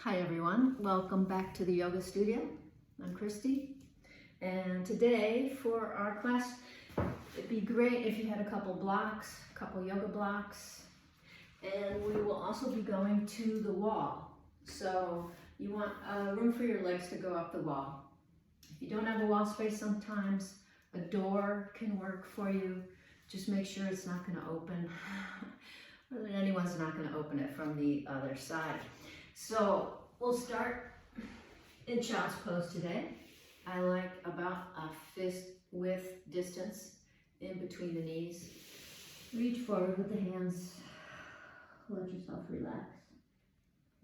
Hi everyone, welcome back to the yoga studio. I'm Christy, and today for our class, it'd be great if you had a couple yoga blocks, and we will also be going to the wall. So you want room for your legs to go up the wall. If you don't have a wall space, sometimes a door can work for you. Just make sure it's not going to open, or that anyone's not going to open it from the other side. So we'll start in child's pose today. I like about a fist width distance in between the knees. Reach forward with the hands. Let yourself relax.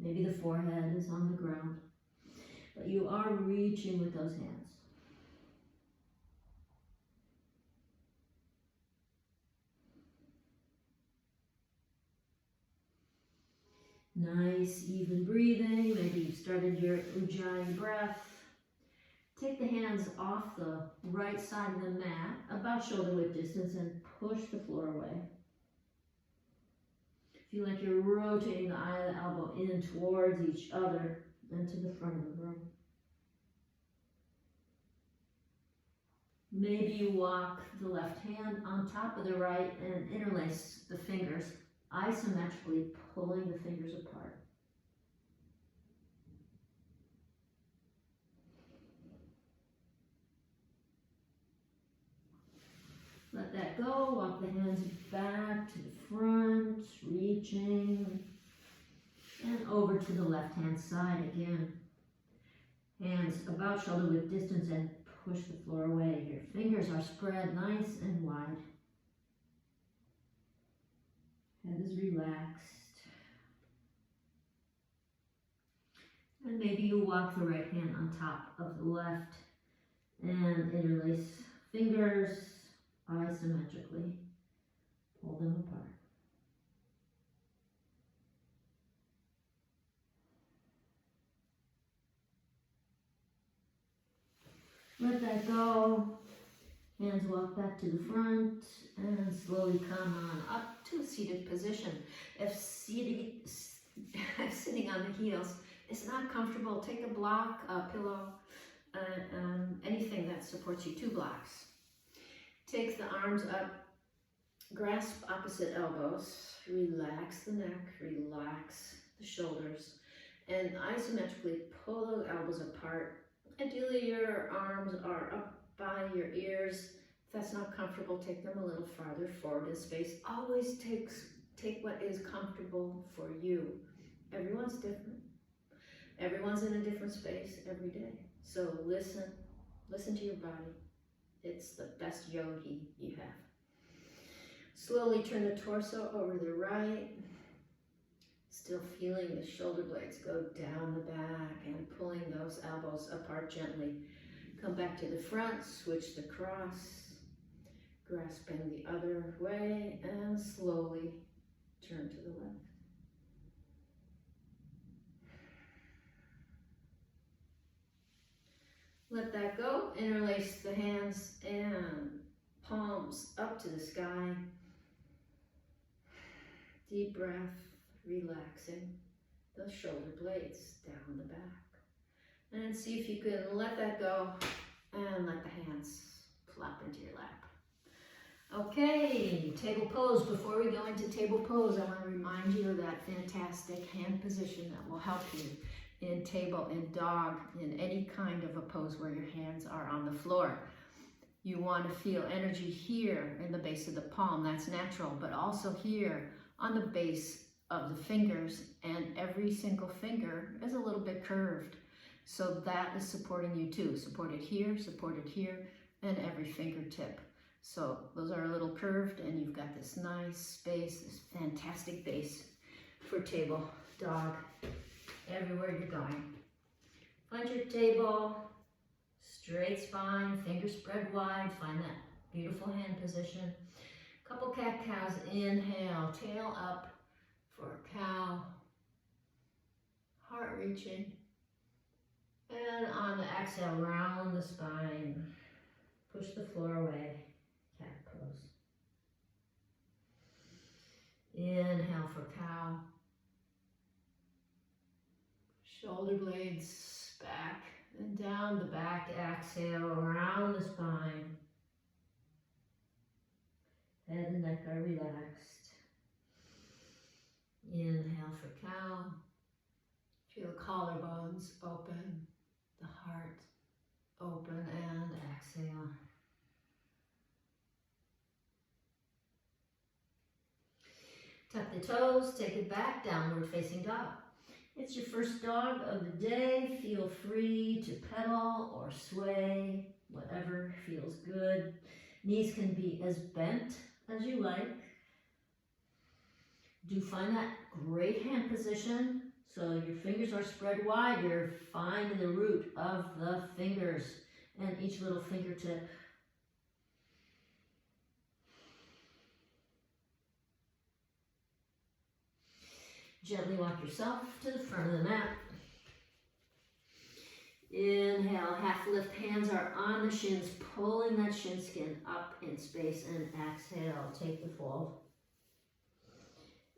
Maybe the forehead is on the ground, but you are reaching with those hands. Nice, even breathing. Maybe you've started your Ujjayi breath. Take the hands off the right side of the mat, about shoulder width distance, and push the floor away. Feel like you're rotating the eye of the elbow in towards each other and to the front of the room. Maybe you walk the left hand on top of the right and interlace the fingers, isometrically pulling the fingers apart. Let that go. Walk the hands back to the front, reaching, and over to the left-hand side again. Hands about shoulder width distance and push the floor away. Your fingers are spread nice and wide. Head is relaxed. And maybe you walk the right hand on top of the left and interlace fingers isometrically. Pull them apart. Let that go. Hands walk back to the front and slowly come on up to a seated position. If sitting on the heels is not comfortable, take a block, a pillow, anything that supports you, 2 blocks. Take the arms up, grasp opposite elbows, relax the neck, relax the shoulders, and isometrically pull those elbows apart. Ideally, your arms are up by your ears. If that's not comfortable, take them a little farther forward in space. Always take what is comfortable for you. Everyone's different. Everyone's in a different space every day. So listen to your body. It's the best yogi you have. Slowly turn the torso over to the right. Still feeling the shoulder blades go down the back and pulling those elbows apart gently. Come back to the front, switch the cross, grasping the other way, and slowly turn to the left. Let that go. Interlace the hands and palms up to the sky. Deep breath, relaxing the shoulder blades down the back. And see if you can let that go and let the hands plop into your lap. Okay, table pose. Before we go into table pose, I want to remind you of that fantastic hand position that will help you in table, in dog, in any kind of a pose where your hands are on the floor. You want to feel energy here in the base of the palm. That's natural, but also here on the base of the fingers, and every single finger is a little bit curved. So that is supporting you too. Supported here, and every fingertip. So those are a little curved, and you've got this nice space, this fantastic base for table, dog, everywhere you're going. Find your table, straight spine, fingers spread wide. Find that beautiful hand position. Couple cat-cows. Inhale, tail up for cow. Heart reaching. And on the exhale, round the spine. Push the floor away. Cat pose. Inhale for cow. Shoulder blades back and down the back. Exhale, around the spine. Head and neck are relaxed. Inhale for cow. Feel the collarbones open, the heart open, and exhale. Tuck the toes, take it back, downward facing dog. It's your first dog of the day. Feel free to pedal or sway, whatever feels good. Knees can be as bent as you like. Do find that great hand position. So your fingers are spread wide. You're finding the root of the fingers and each little fingertip. Gently walk yourself to the front of the mat. Inhale, half lift, hands are on the shins, pulling that shin skin up in space, and exhale, take the fold.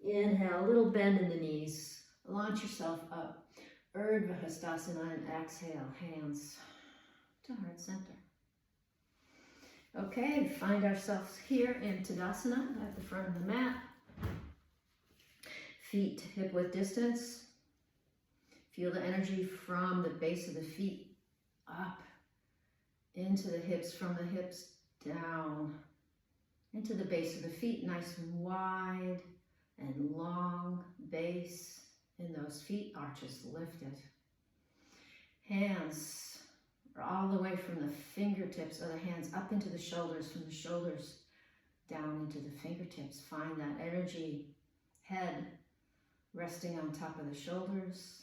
Inhale, a little bend in the knees, launch yourself up, Urdhva Hastasana, and exhale, hands to heart center. Okay, find ourselves here in Tadasana at the front of the mat. Feet hip width distance. Feel the energy from the base of the feet up into the hips, from the hips down into the base of the feet. Nice and wide and long base in those feet, arches lifted. Hands are all the way from the fingertips of the hands up into the shoulders, from the shoulders down into the fingertips. Find that energy. Head resting on top of the shoulders,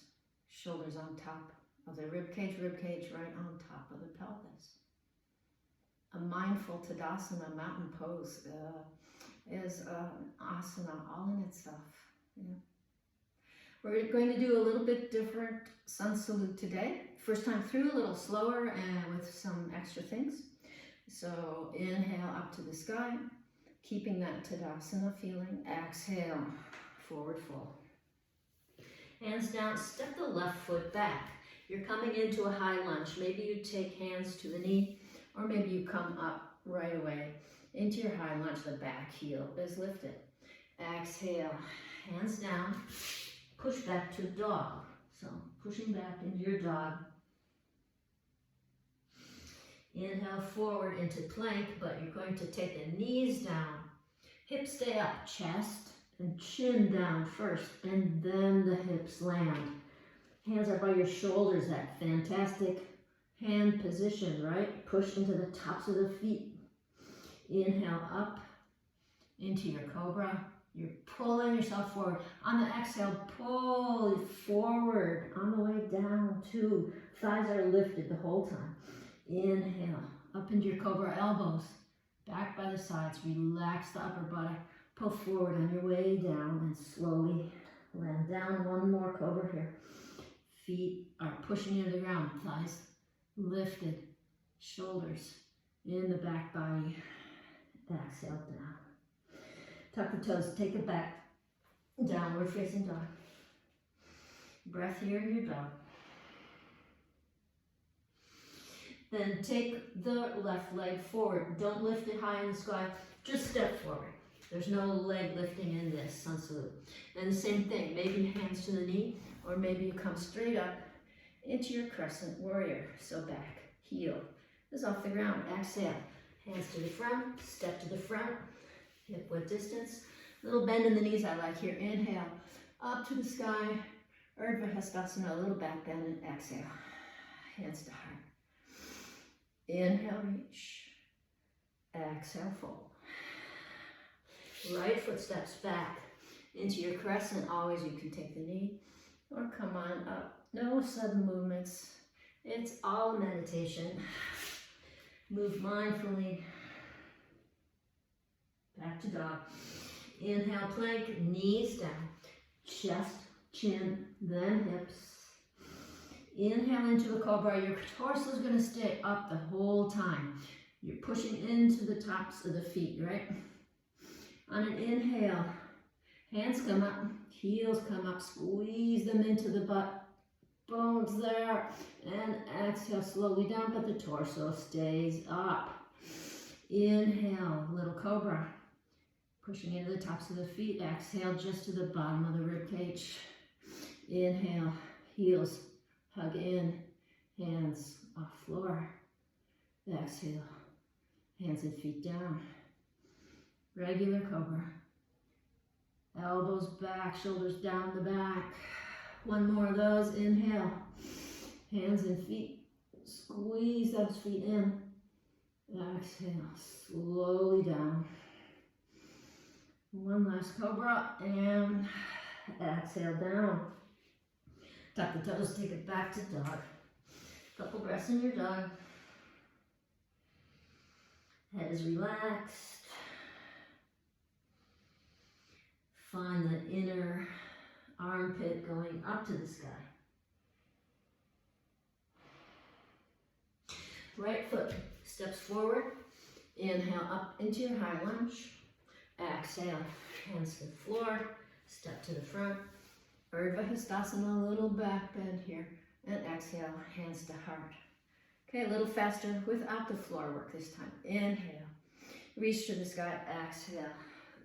shoulders on top of the rib cage right on top of the pelvis. A mindful Tadasana, mountain pose, is an asana all in itself. Yeah. We're going to do a little bit different sun salute today. First time through, a little slower and with some extra things. So inhale up to the sky, keeping that Tadasana feeling. Exhale, forward fold. Hands down, step the left foot back. You're coming into a high lunge. Maybe you take hands to the knee, or maybe you come up right away into your high lunge. The back heel is lifted. Exhale, hands down, push back to dog. So pushing back into your dog. Inhale forward into plank, but you're going to take the knees down. Hips stay up, chest and chin down first, and then the hips land. Hands are by your shoulders, that fantastic hand position, right? Push into the tops of the feet. Inhale up into your cobra. You're pulling yourself forward. On the exhale, pull forward on the way down too. Thighs are lifted the whole time. Inhale, up into your cobra, elbows back by the sides. Relax the upper body. Pull forward on your way down and slowly land down. One more cobra here. Feet are pushing into the ground. Thighs lifted. Shoulders in the back body. Exhale down. Tuck the toes. Take it back. Downward facing dog. Breath here in your dog. Then take the left leg forward. Don't lift it high in the sky. Just step forward. There's no leg lifting in this sun salute. And the same thing, maybe hands to the knee, or maybe you come straight up into your crescent warrior. So back, heel is off the ground. Exhale, hands to the front, step to the front, hip width distance. Little bend in the knees I like here. Inhale, up to the sky, Urdhva Hastasana, a little back bend, and exhale, hands to heart. Inhale, reach. Exhale, fold. Right foot steps back into your crescent. Always you can take the knee or come on up. No sudden movements. It's all meditation. Move mindfully. Back to dog. Inhale, plank, knees down. Chest, chin, then hips. Inhale into a cobra. Your torso is going to stay up the whole time. You're pushing into the tops of the feet, right? On an inhale, hands come up, heels come up, squeeze them into the butt, bones there. And exhale slowly down, but the torso stays up. Inhale, little cobra. Pushing into the tops of the feet. Exhale just to the bottom of the rib cage. Inhale, heels hug in, hands off floor. Exhale, hands and feet down. Regular cobra. Elbows back, shoulders down the back. One more of those. Inhale, hands and feet. Squeeze those feet in. Exhale, slowly down. One last cobra and exhale down. Tuck the toes, take it back to dog. Couple breaths in your dog. Head is relaxed. Find the inner armpit going up to the sky. Right foot steps forward. Inhale up into your high lunge. Exhale, hands to the floor. Step to the front. Urdhva Hastasana, a little back bend here. And exhale, hands to heart. Okay, a little faster without the floor work this time. Inhale, reach to the sky. Exhale,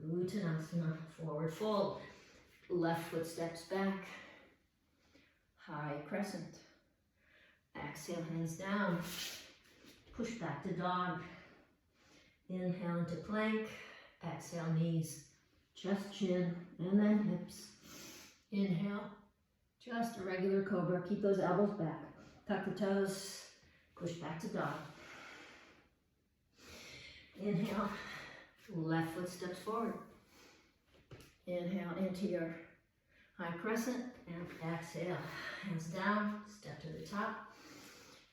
Uttanasana, forward fold. Left foot steps back. High crescent. Exhale, hands down. Push back to dog. Inhale into plank. Exhale, knees, chest, chin, and then hips. Inhale, just a regular cobra. Keep those elbows back. Tuck the toes. Push back to dog. Inhale, left foot steps forward. Inhale into your high crescent and exhale. Hands down, step to the top.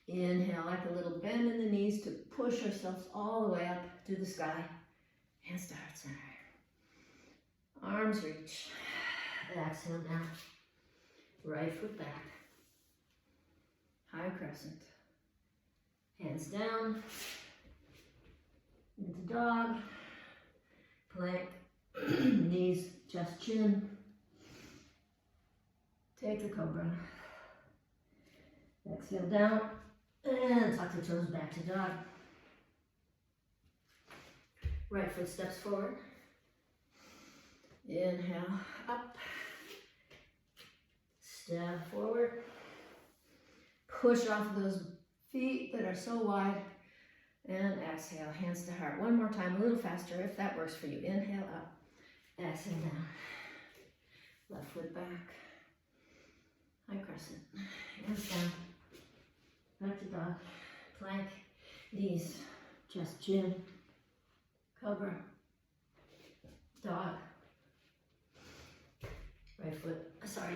Inhale, like a little bend in the knees to push ourselves all the way up to the sky. Hands to heart center. Arms reach. Exhale down. Right foot back. High crescent. Hands down. Into dog. Plank. Knees, chest, chin. Take the cobra. Exhale down. And tuck the toes back to dog. Right foot steps forward. Inhale, up. Step forward. Push off those feet that are so wide. And exhale, hands to heart. One more time, a little faster if that works for you. Inhale, up. Exhale, down. Left foot back. High crescent. Hands down. Back to dog. Plank. Knees. Chest, chin. Cobra. Dog.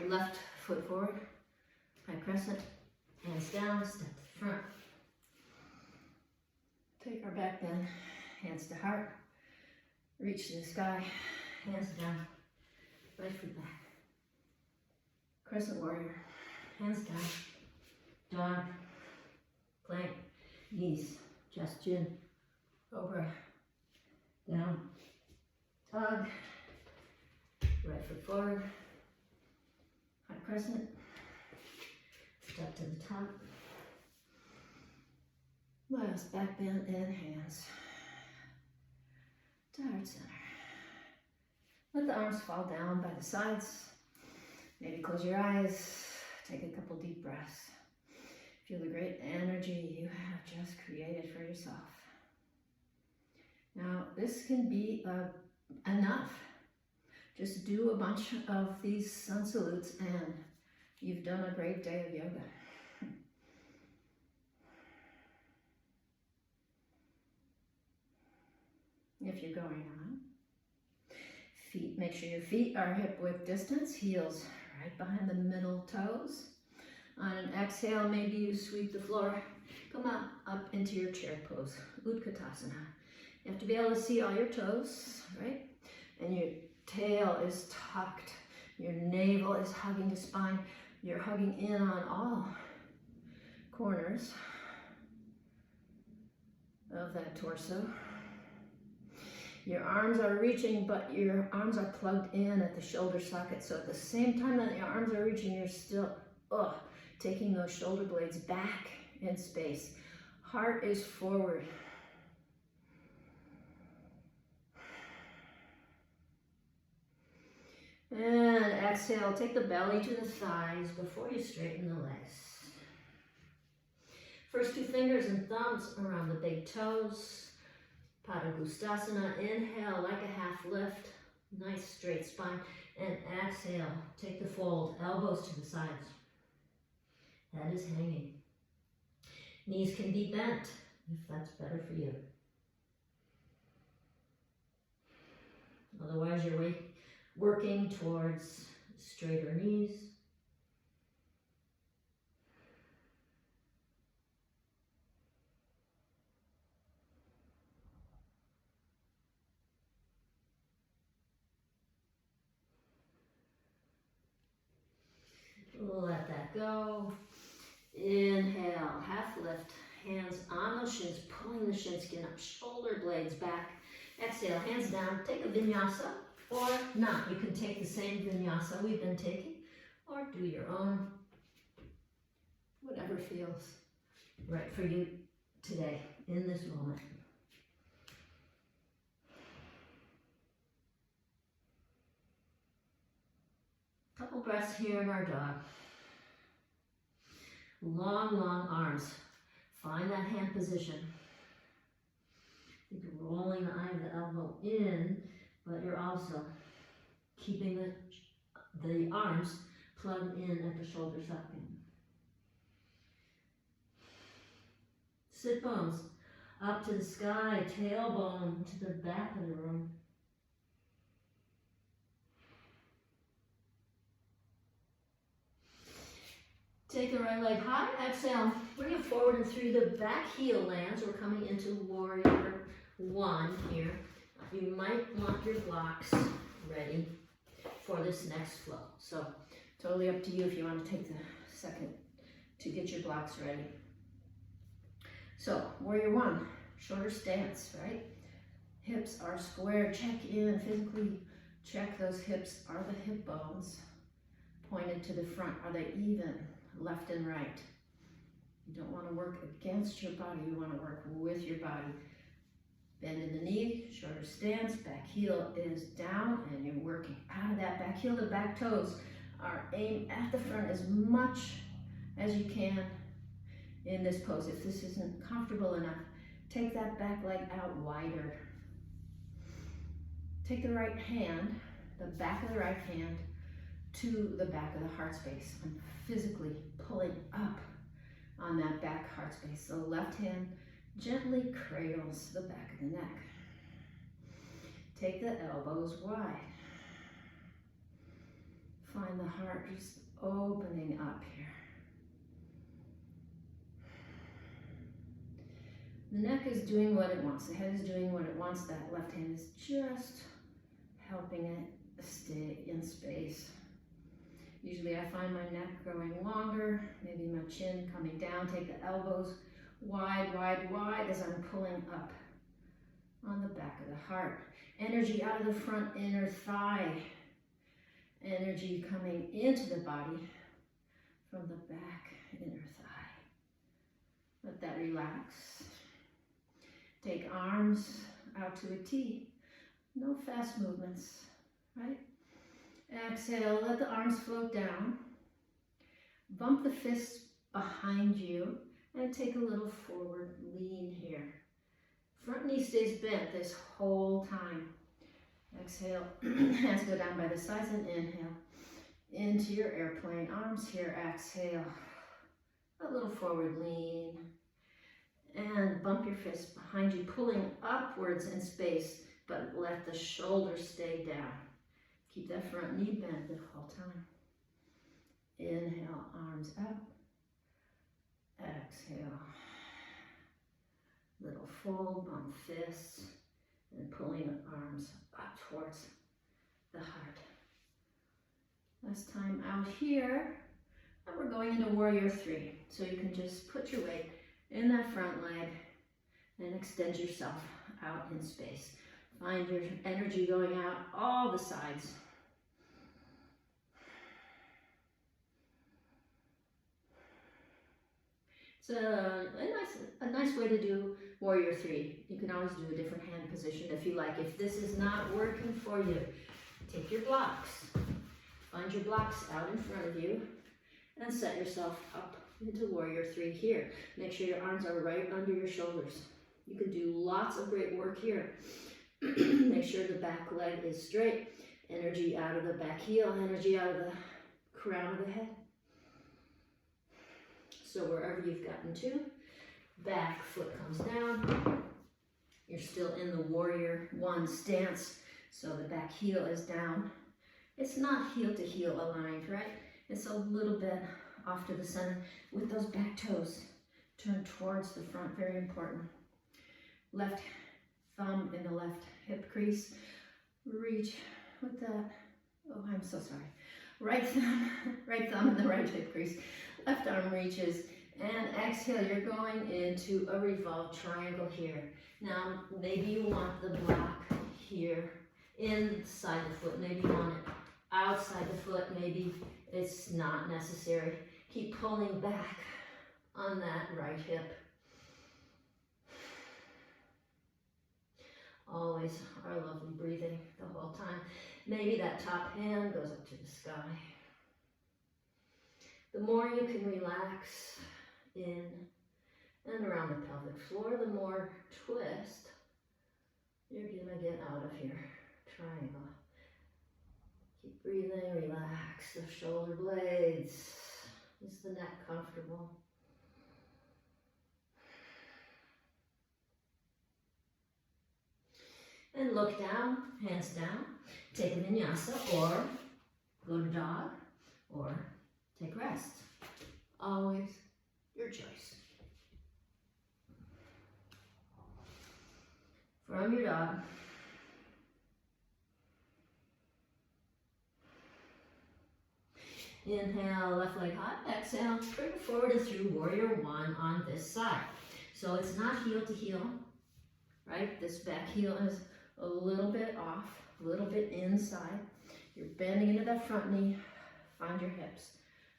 Left foot forward. High crescent. Hands down. Step to the front. Take our back bend. Hands to heart. Reach to the sky. Hands down. Right foot back. Crescent warrior. Hands down. Dog. Plank. Knees. Chest, chin. Cobra. Down. Dog. Right foot forward. High crescent. Step to the top. Last back bend and hands to heart center. Let the arms fall down by the sides. Maybe close your eyes. Take a couple deep breaths. Feel the great energy you have just created for yourself. Now, this can be enough. Just do a bunch of these sun salutes and you've done a great day of yoga. If you're going on. Feet, make sure your feet are hip width distance, heels right behind the middle toes. On an exhale, maybe you sweep the floor. Come up into your chair pose, Utkatasana. You have to be able to see all your toes, right? And your tail is tucked. Your navel is hugging the spine. You're hugging in on all corners of that torso. Your arms are reaching, but your arms are plugged in at the shoulder socket. So at the same time that your arms are reaching, you're still, taking those shoulder blades back in space. Heart is forward. And exhale, take the belly to the thighs before you straighten the legs. First two fingers and thumbs around the big toes. Padangustasana, inhale like a half lift, nice straight spine. And exhale, take the fold, elbows to the sides. Head is hanging. Knees can be bent if that's better for you. Otherwise, you're working towards straighter knees. Let that go. Inhale, half lift, hands on those shins, pulling the shin skin up, shoulder blades back. Exhale, hands down, take a vinyasa, or not. You can take the same vinyasa we've been taking, or do your own, whatever feels right for you today, in this moment. Couple breaths here in our dog. Long, long arms. Find that hand position. Think you're rolling the eye of the elbow in, but you're also keeping the arms plugged in at the shoulder socket. Sit bones up to the sky, tailbone to the back of the room. Take the right leg high, exhale, bring it forward and through the back heel lands. We're coming into warrior one here. You might want your blocks ready for this next flow. So totally up to you if you want to take the second to get your blocks ready. So warrior one, shorter stance, right? Hips are square, check in, physically check those hips. Are the hip bones pointed to the front? Are they even? Left and right. You don't want to work against your body, you want to work with your body. Bend in the knee, shorter stance, back heel is down, and you're working out of that back heel. The back toes are aimed at the front as much as you can in this pose. If this isn't comfortable enough, take that back leg out wider. Take the right hand, the back of the right hand, to the back of the heart space. I'm physically pulling up on that back heart space. So left hand gently cradles the back of the neck. Take the elbows wide. Find the heart just opening up here. The neck is doing what it wants. The head is doing what it wants. That left hand is just helping it stay in space. Usually I find my neck growing longer, maybe my chin coming down. Take the elbows wide, wide, wide as I'm pulling up on the back of the heart. Energy out of the front inner thigh. Energy coming into the body from the back inner thigh. Let that relax. Take arms out to a T. No fast movements, right? Exhale, let the arms float down. Bump the fists behind you and take a little forward lean here. Front knee stays bent this whole time. Exhale, hands go down by the sides and inhale. Into your airplane, arms here, exhale. A little forward lean. And bump your fists behind you, pulling upwards in space, but let the shoulders stay down. Keep that front knee bent the whole time. Inhale, arms up. Exhale. Little fold, bump fists, and pulling the arms up towards the heart. Last time out here, and we're going into warrior three. So you can just put your weight in that front leg and extend yourself out in space. Find your energy going out all the sides. It's a nice way to do warrior three. You can always do a different hand position if you like. If this is not working for you, take your blocks. Find your blocks out in front of you and set yourself up into warrior three here. Make sure your arms are right under your shoulders. You can do lots of great work here. Make sure the back leg is straight. Energy out of the back heel, energy out of the crown of the head. So wherever you've gotten to, back foot comes down. You're still in the warrior one stance, so the back heel is down. It's not heel to heel aligned, right? It's a little bit off to the center with those back toes turned towards the front, very important. Left thumb in the left hip crease. Reach with that. Oh, I'm so sorry. Right thumb in the right hip crease. Left arm reaches, and exhale, you're going into a revolved triangle here. Now, maybe you want the block here inside the foot. Maybe you want it outside the foot. Maybe it's not necessary. Keep pulling back on that right hip. Always our lovely breathing the whole time. Maybe that top hand goes up to the sky. The more you can relax in and around the pelvic floor, the more twist you're gonna get out of your triangle. Keep breathing, relax the shoulder blades. Is the neck comfortable? And look down, hands down. Take a vinyasa or go to dog or take rest. Always your choice. From your dog. Inhale, left leg hot. Exhale, bring it forward and through warrior one on this side. So it's not heel to heel, right? This back heel is a little bit off, a little bit inside. You're bending into that front knee. Find your hips.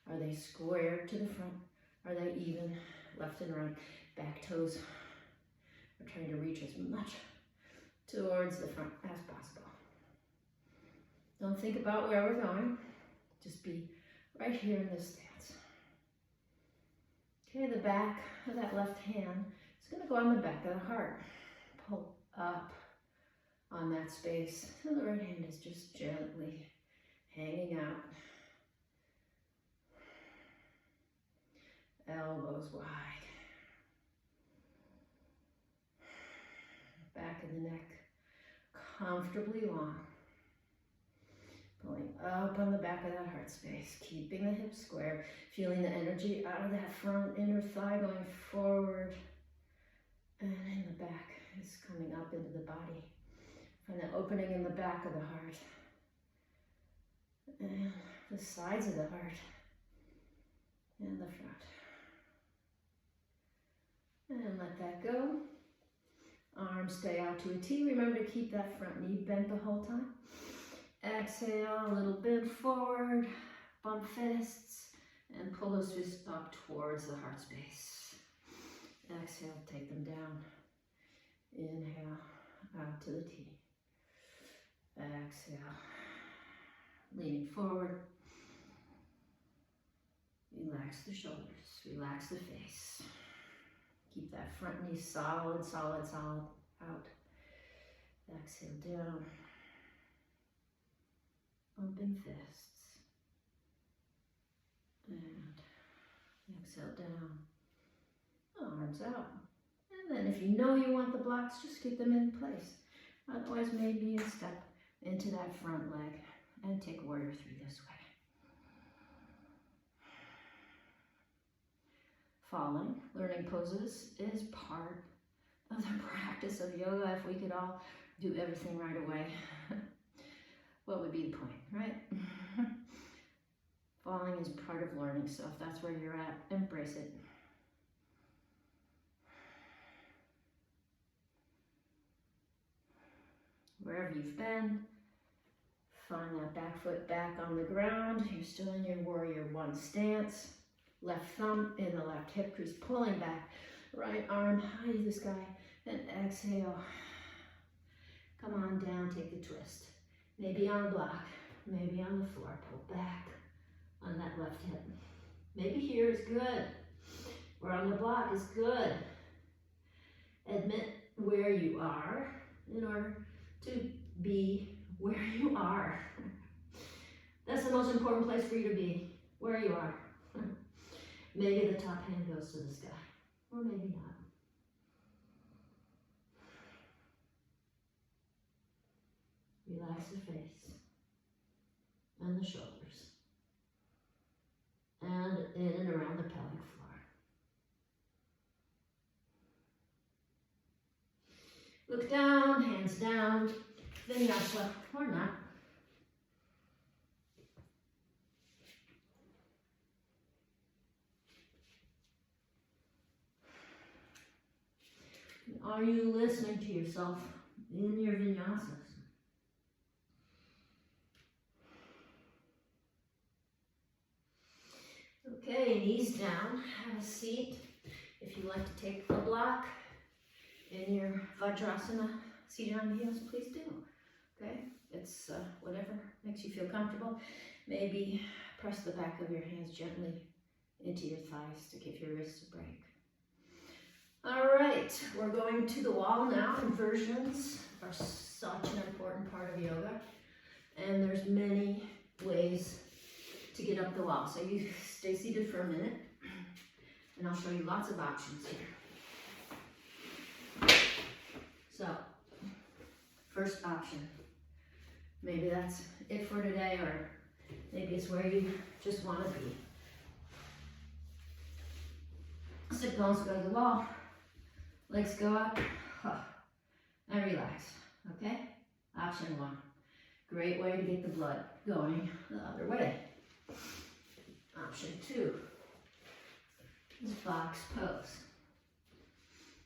Are they squared to the front? Are they even left and right? Back toes are trying to reach as much towards the front as possible. Don't think about where we're going. Just be right here in this stance. Okay, the back of that left hand is going to go on the back of the heart. Pull up on that space. So the right hand is just gently hanging out. Elbows wide. Back of the neck comfortably long. Pulling up on the back of that heart space. Keeping the hips square. Feeling the energy out of that front inner thigh going forward. And in the back is coming up into the body. Find that opening in the back of the heart. And the sides of the heart. And the front. And let that go. Arms stay out to a T. Remember to keep that front knee bent the whole time. Exhale, a little bend forward. Bump fists. And pull those fists up towards the heart space. Exhale, take them down. Inhale, out to the T. Exhale, leaning forward. Relax the shoulders, relax the face. Keep that front knee solid, solid, solid out. Exhale down. Bumping fists. And exhale down. Arms out. And then if you know you want the blocks, just get them in place. Otherwise, maybe you step into that front leg and take warrior three this way. Falling, learning poses is part of the practice of yoga. If we could all do everything right away, what would be the point, right? Falling is part of learning, so if that's where you're at, embrace it. Wherever you've been, find that back foot back on the ground. You're still in your warrior one stance. Left thumb in the left hip crease, pulling back. Right arm high to the sky, and exhale. Come on down, take the twist. Maybe on a block, maybe on the floor. Pull back on that left hip. Maybe here is good, or on the block is good. Admit where you are in order to be where you are. That's the most important place for you to be, where you are. Maybe the top hand goes to the sky, or maybe not. Relax the face and the shoulders and in and around the pelvic floor. Look down, hands down, vinyasa or not. Are you listening to yourself in your vinyasas? Okay, knees down, have a seat. If you like to take a block in your Vajrasana, seated on the heels, please do. Okay, it's whatever makes you feel comfortable. Maybe press the back of your hands gently into your thighs to give your wrists a break. All right, we're going to the wall now. Inversions are such an important part of yoga, and there's many ways to get up the wall. So you stay seated for a minute, and I'll show you lots of options here. So, first option. Maybe that's it for today, or maybe it's where you just want to be. Sit bones go to the wall. Legs go up, and relax, okay? Option one. Great way to get the blood going the other way. Option two is box pose.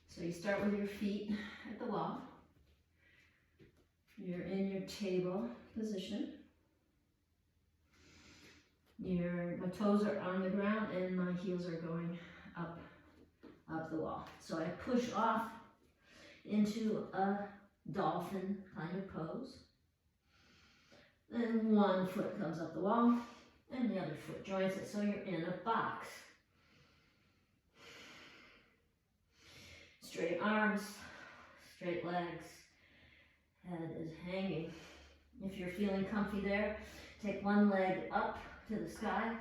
So you start with your feet at the wall. You're in your table position. My toes are on the ground and my heels are going up the wall. So I push off into a dolphin kind of pose. Then one foot comes up the wall and the other foot joins it, so you're in a box. Straight arms, straight legs, head is hanging. If you're feeling comfy there, take one leg up to the sky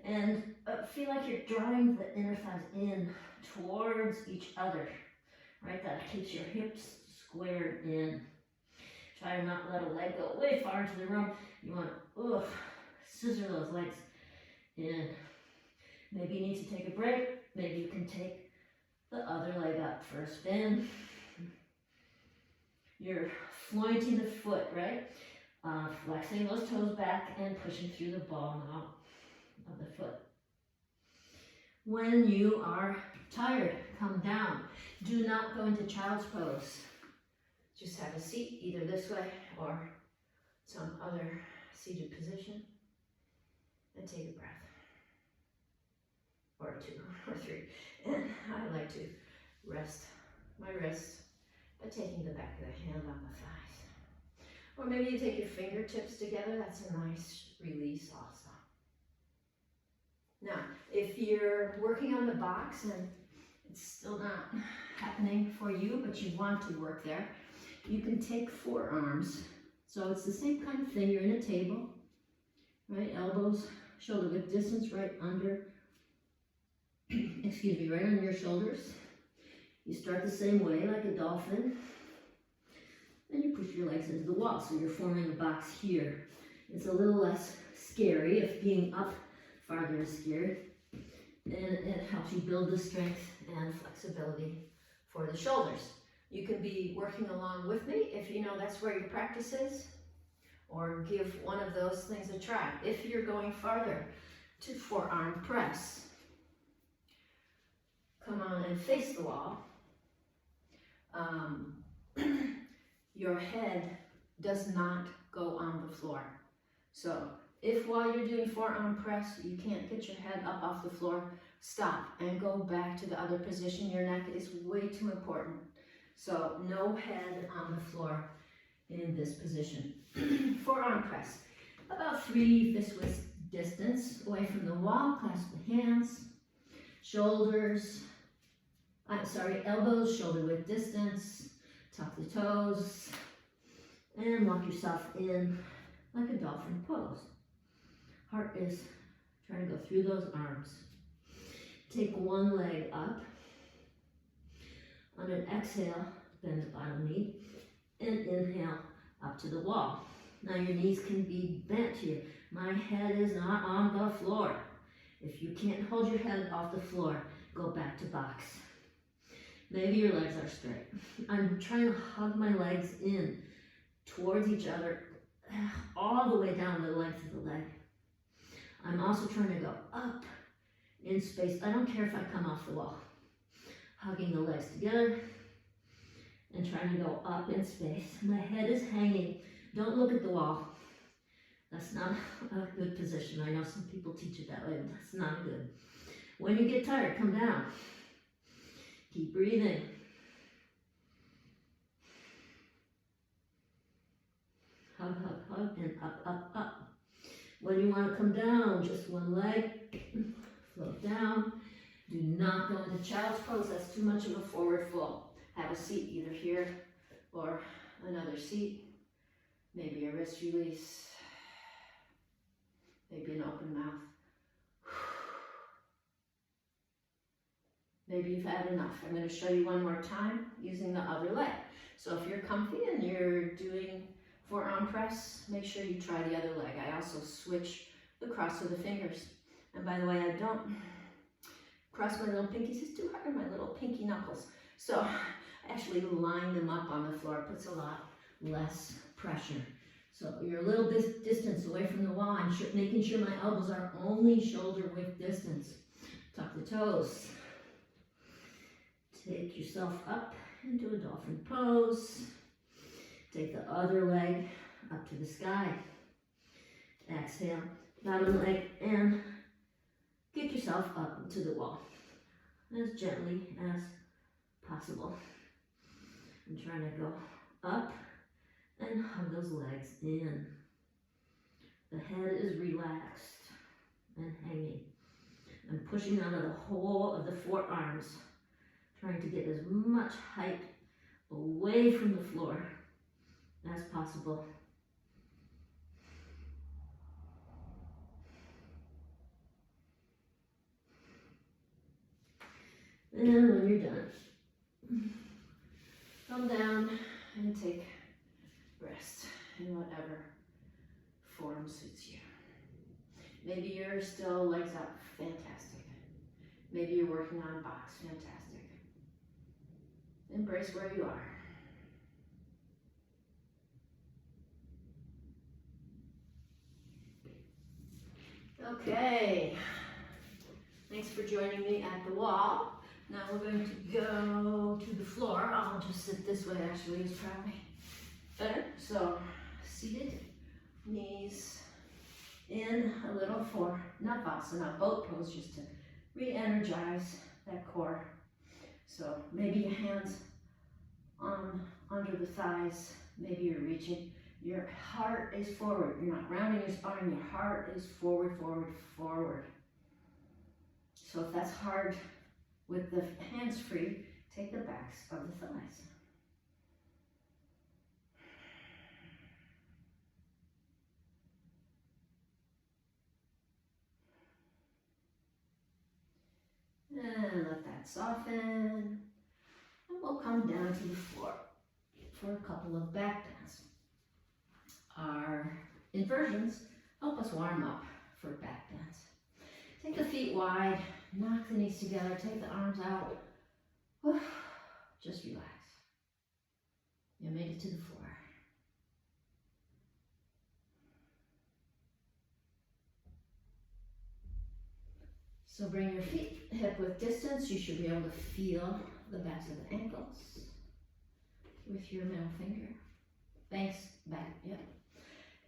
and feel like you're drawing the inner thighs in towards each other, right? That keeps your hips squared in. Try to not let a leg go way far into the room. You want to scissor those legs in. Maybe you need to take a break. Maybe you can take the other leg up for a spin. You're flointing the foot, right? Flexing those toes back and pushing through the ball knot of the foot. When you are tired, come down. Do not go into child's pose. Just have a seat, either this way or some other seated position, and take a breath, or two, or three. And I like to rest my wrists by taking the back of the hand on the thighs. Or maybe you take your fingertips together. That's a nice release also. Now, if you're working on the box and it's still not happening for you, but you want to work there, you can take forearms. So it's the same kind of thing. You're in a table, right? Elbows, shoulder width distance right under, right under your shoulders. You start the same way, like a dolphin. Then you push your legs into the wall. So you're forming a box here. It's a little less scary if being up farther is scary. And it helps you build the strength and flexibility for the shoulders. You can be working along with me if you know that's where your practice is, or give one of those things a try. If you're going farther to forearm press, come on and face the wall. Your head does not go on the floor. So If while you're doing forearm press, you can't get your head up off the floor, stop and go back to the other position. Your neck is way too important. So no head on the floor in this position. Forearm press, about 3 fist width distance away from the wall. Clasp the hands, shoulders, elbows, shoulder width distance, tuck the toes, and walk yourself in like a dolphin pose. Heart is trying to go through those arms. Take one leg up. On an exhale, bend the bottom knee, and inhale up to the wall. Now your knees can be bent here. My head is not on the floor. If you can't hold your head off the floor, go back to box. Maybe your legs are straight. I'm trying to hug my legs in towards each other, all the way down the length of the leg. I'm also trying to go up in space. I don't care if I come off the wall. Hugging the legs together and trying to go up in space. My head is hanging. Don't look at the wall. That's not a good position. I know some people teach it that way, but that's not good. When you get tired, come down. Keep breathing. Hug, hug, hug, and up, up, up. When you want to come down, just one leg, float down. Do not go into child's pose. That's too much of a forward fold. Have a seat either here or another seat. Maybe a wrist release. Maybe an open mouth. Maybe you've had enough. I'm going to show you one more time using the other leg. So if you're comfy and you're doing forearm press, make sure you try the other leg. I also switch the cross of the fingers. And by the way, I don't cross my little pinkies. It's too hard on my little pinky knuckles. So I actually line them up on the floor. It puts a lot less pressure. So you're a little distance away from the wall. I'm making sure my elbows are only shoulder width distance. Tuck the toes. Take yourself up into a dolphin pose. Take the other leg up to the sky. Exhale, bottom leg, and kick yourself up to the wall as gently as possible. I'm trying to go up and hug those legs in. The head is relaxed and hanging. I'm pushing out of the whole of the forearms, trying to get as much height away from the floor as possible. And when you're done, come down and take rest in whatever form suits you. Maybe you're still legs up, fantastic. Maybe you're working on box, fantastic. Embrace where you are. Okay, thanks for joining me at the wall. Now we're going to go to the floor. I'll just sit this way, actually, is probably better. So, seated, knees in a little for Navasana, boat pose, just to re-energize that core. So maybe your hands on under the thighs, maybe you're reaching. Your heart is forward. You're not rounding your spine. Your heart is forward, forward, forward. So if that's hard with the hands free, take the backs of the thighs. And let that soften. And we'll come down to the floor for a couple of back bends. Our inversions help us warm up for back bends. Take the feet wide, knock the knees together, take the arms out. Just relax. You made it to the floor. So bring your feet hip width distance. You should be able to feel the backs of the ankles with your middle finger. Thanks, back, yep.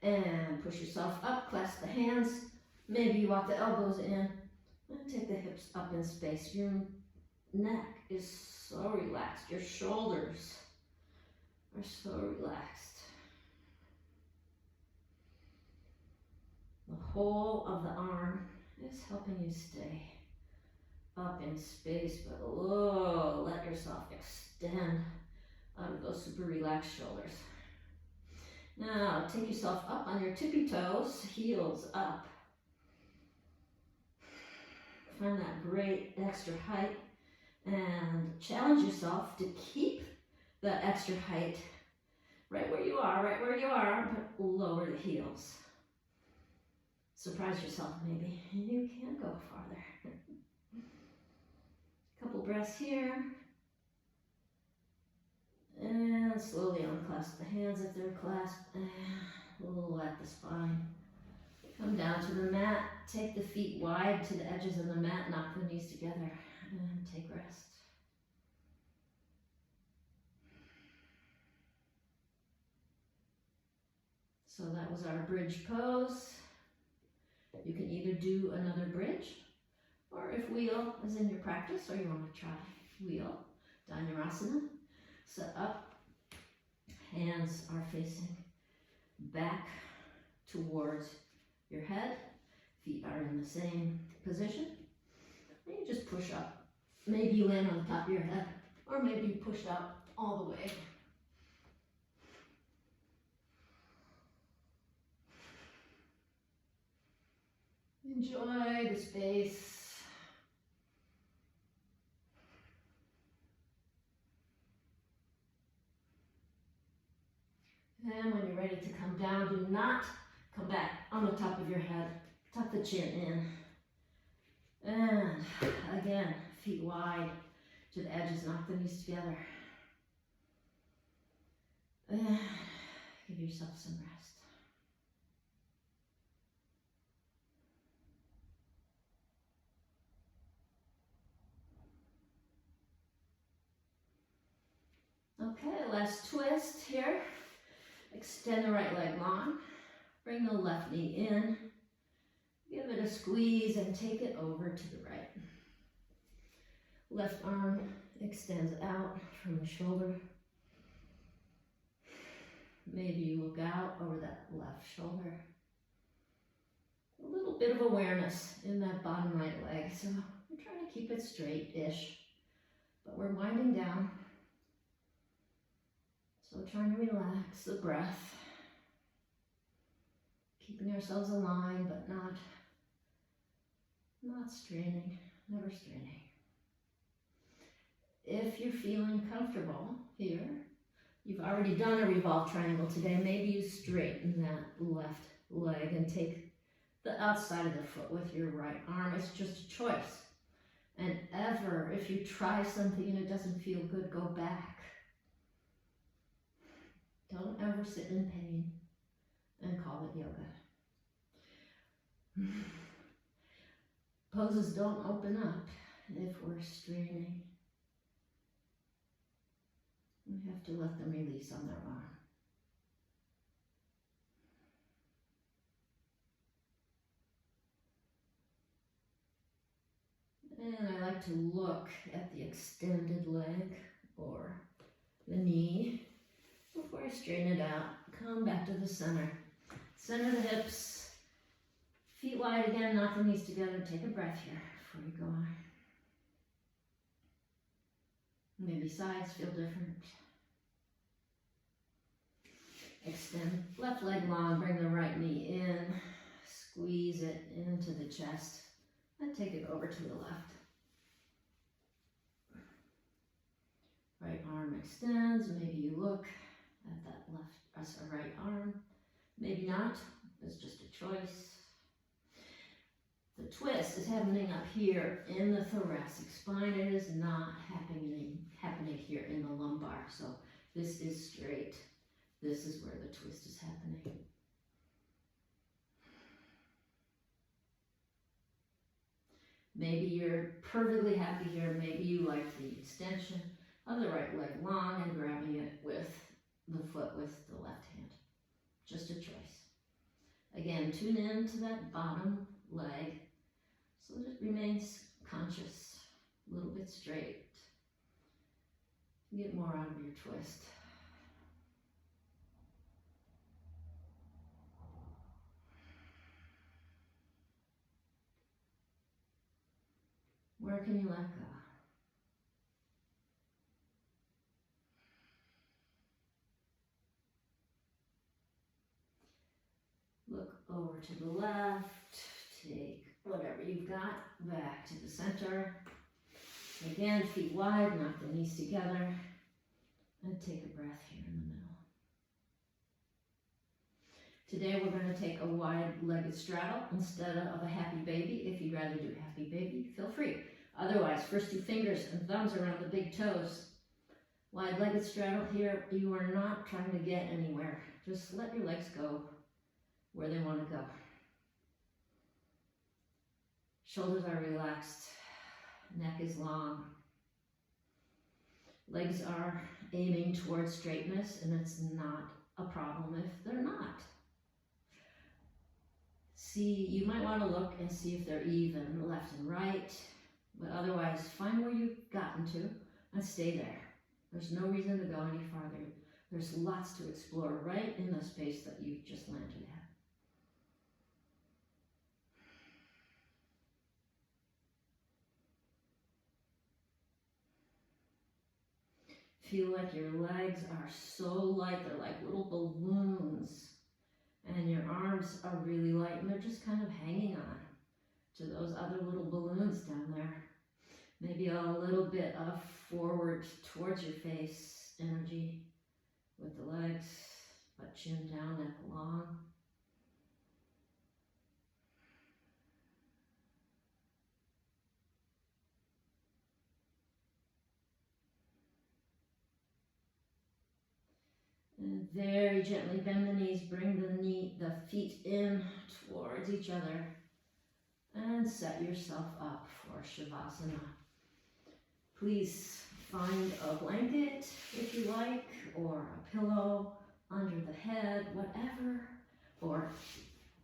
And push yourself up, clasp the hands. Maybe you walk the elbows in and take the hips up in space. Your neck is so relaxed. Your shoulders are so relaxed. The whole of the arm is helping you stay up in space, but oh, let yourself extend out of those super relaxed shoulders. Now, take yourself up on your tippy toes, heels up. Find that great extra height and challenge yourself to keep that extra height right where you are, but lower the heels. Surprise yourself maybe, and you can go farther. Couple breaths here. And slowly unclasp the hands if they're clasped, and let the spine come down to the mat. Take the feet wide to the edges of the mat, knock the knees together, and take rest. So that was our bridge pose. You can either do another bridge, or if wheel is in your practice, or you want to try wheel, Dhanurasana. Sit up, hands are facing back towards your head, feet are in the same position. And you just push up. Maybe you land on the top of your head, or maybe you push up all the way. Enjoy the space. And when you're ready to come down, do not come back on the top of your head. Tuck the chin in. And again, feet wide to the edges, knock the knees together. And give yourself some rest. Okay, last twist here. Extend the right leg long. Bring the left knee in. Give it a squeeze and take it over to the right. Left arm extends out from the shoulder. Maybe you look out over that left shoulder. A little bit of awareness in that bottom right leg. So we're trying to keep it straight-ish, but we're winding down. So trying to relax the breath, keeping ourselves aligned, but not straining, never straining. If you're feeling comfortable here, you've already done a revolve triangle today, maybe you straighten that left leg and take the outside of the foot with your right arm. It's just a choice. And ever, if you try something and it doesn't feel good, go back. Don't ever sit in pain and call it yoga. Poses don't open up if we're straining. We have to let them release on their own. And I like to look at the extended leg or the knee. Before I straighten it out, come back to the center. Center the hips, feet wide again, knock the knees together. Take a breath here before you go on. Maybe sides feel different. Extend left leg long, bring the right knee in, squeeze it into the chest, and take it over to the left. Right arm extends, maybe you look at that right arm. Maybe not, it's just a choice. The twist is happening up here in the thoracic spine. It is not happening here in the lumbar. So this is straight. This is where the twist is happening. Maybe you're perfectly happy here. Maybe you like the extension of the right leg long and grabbing it with the foot with the left hand. Just a choice. Again, tune in to that bottom leg so that it remains conscious, a little bit straight. Get more out of your twist. Where can you let go? Look over to the left. Take whatever you've got back to the center. Again, feet wide, knock the knees together. And take a breath here in the middle. Today we're going to take a wide-legged straddle instead of a happy baby. If you'd rather do happy baby, feel free. Otherwise, first do fingers and thumbs around the big toes. Wide-legged straddle here, you are not trying to get anywhere. Just let your legs go where they want to go. Shoulders are relaxed. Neck is long. Legs are aiming towards straightness, and it's not a problem if they're not. See, you might want to look and see if they're even left and right, but otherwise find where you've gotten to and stay there. There's no reason to go any farther. There's lots to explore right in the space that you've just landed at. Feel like your legs are so light, they're like little balloons. And your arms are really light and they're just kind of hanging on to those other little balloons down there. Maybe a little bit of forward towards your face energy with the legs, but chin down, neck long. And very gently bend the knees, bring the feet in towards each other, and set yourself up for Shavasana. Please find a blanket if you like, or a pillow under the head, whatever, or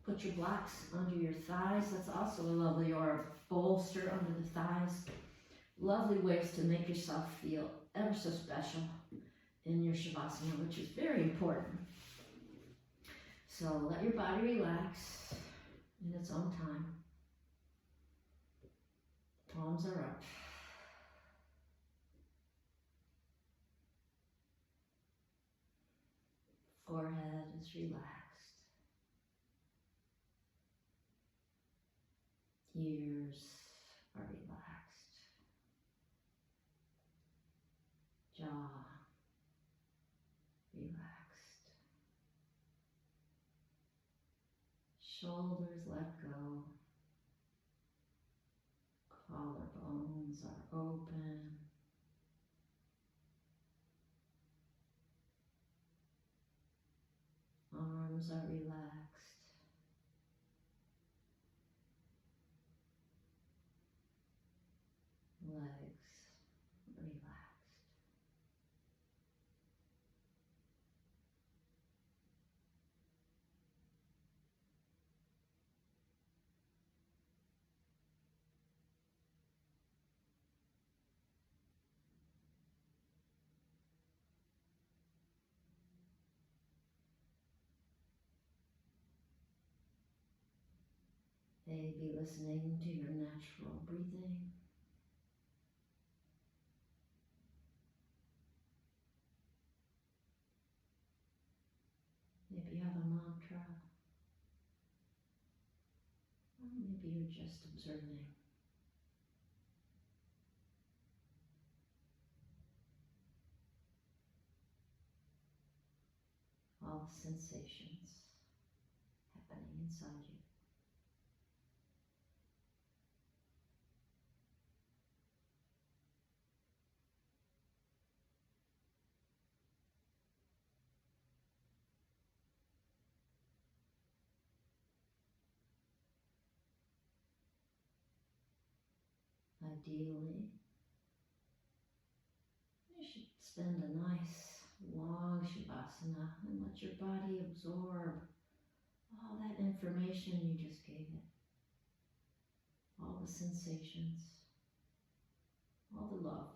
put your blocks under your thighs. That's also lovely, or a bolster under the thighs. Lovely ways to make yourself feel ever so special in your Shavasana, which is very important. So let your body relax in its own time. Palms are up. Forehead is relaxed. Ears are relaxed. Jaw relaxed. Shoulders let go. Collarbones are open. Arms are relaxed. Legs relaxed. Maybe listening to your natural breathing. Maybe you have a mantra. Or maybe you're just observing. All the sensations happening inside you. Ideally, you should spend a nice long Shavasana and let your body absorb All that information you just gave it. All the sensations. All the love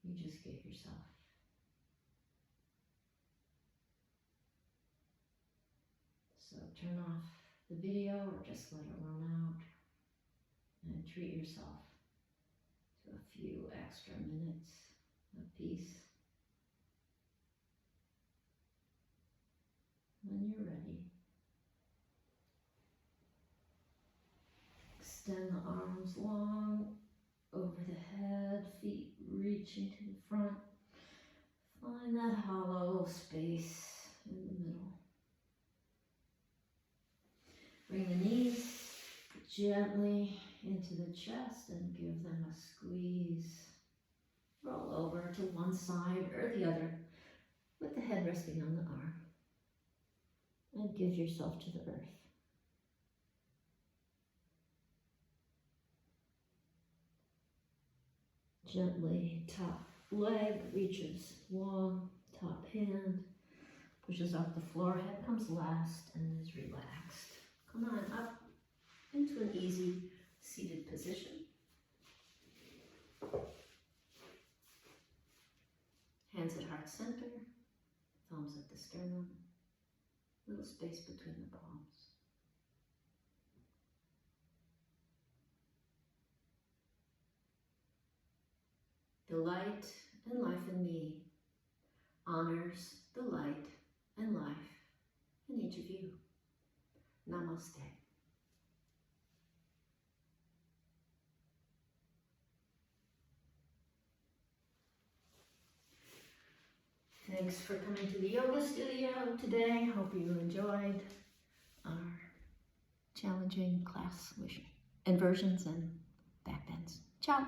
you just gave yourself. So turn off the video or just let it run out and treat yourself to a few extra minutes of peace. When you're ready, extend the arms long over the head, feet reaching to the front. Find that hollow space in the middle. Bring the knees gently into the chest and give them a squeeze. Roll over to one side or the other with the head resting on the arm. And give yourself to the earth. Gently, top leg reaches long, top hand pushes off the floor, head comes last and is relaxed. Come on up into an easy seated position. Hands at heart center, thumbs at the sternum, little space between the palms. The light and life in me honors the light and life in each of you. Namaste. Thanks for coming to the yoga studio today. Hope you enjoyed our challenging class with inversions and backbends. Ciao.